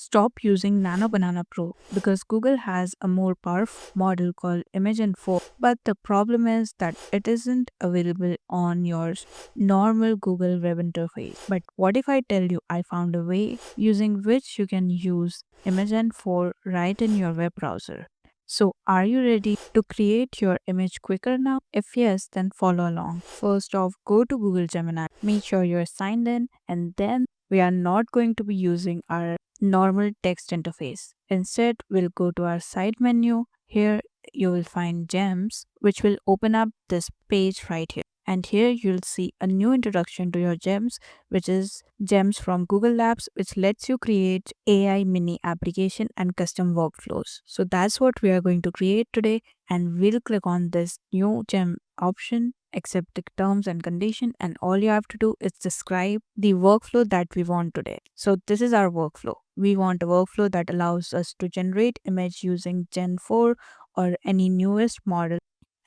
stop using Nano Banana Pro because Google has a more powerful model called Imagen 4. But the problem is that it isn't available on your normal Google web interface. But what if I tell you I found a way using which you can use Imagen 4 right in your web browser? So, are you ready to create your image quicker now? If yes, then follow along. First off, go to Google Gemini, make sure you're signed in, and then we are not going to be using our normal text interface. Instead, we'll go to our side menu. Here, you will find Gems, which will open up this page right here. And here you'll see a new introduction to your gems, which is gems from Google Labs, which lets you create AI mini application and custom workflows. So that's what we are going to create today. And we'll click on this new gem option, accept the terms and condition. And all you have to do is describe the workflow that we want today. So this is our workflow. We want a workflow that allows us to generate image using Gen 4 or any newest model,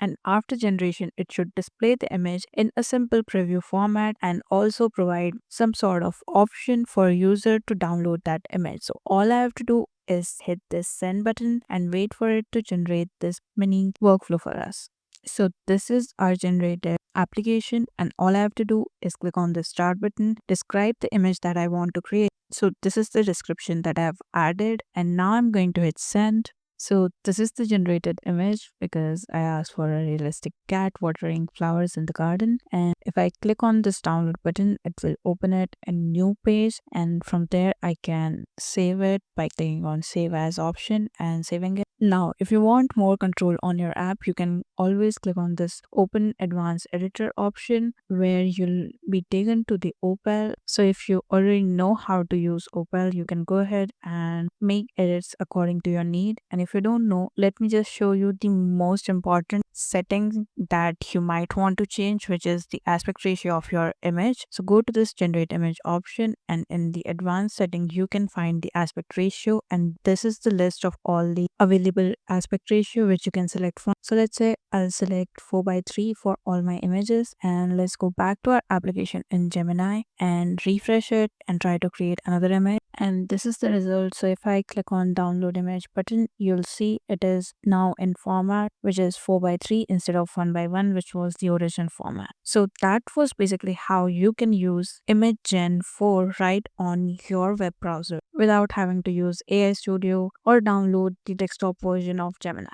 and after generation it should display the image in a simple preview format and also provide some sort of option for user to download that image. So all I have to do is hit this send button and wait for it to generate this mini workflow for us. So this is our generated application, and all I have to do is click on the start button, describe the image that I want to create. So this is the description that I have added, and now I'm going to hit send. So this is the generated image because I asked for a realistic cat watering flowers in the garden. And if I click on this download button, it will open it a new page. And from there, I can save it by clicking on save as option and saving it. Now, if you want more control on your app, you can always click on this open advanced editor option where you'll be taken to the Opal. So if you already know how to use Opal, you can go ahead and make edits according to your need. And if you don't know, let me just show you the most important setting that you might want to change, which is the aspect ratio of your image. So go to this generate image option, and in the advanced setting, you can find the aspect ratio, and this is the list of all the available aspect ratio which you can select from. So let's say I'll select 4:3 for all my images, and let's go back to our application in Gemini and refresh it and try to create another image. And this is the result. So if I click on download image button, you'll see it is now in format which is 4:3 instead of 1:1, which was the original format. So that was basically how you can use Imagen 4 right on your web browser without having to use AI Studio or download the desktop version of Gemini.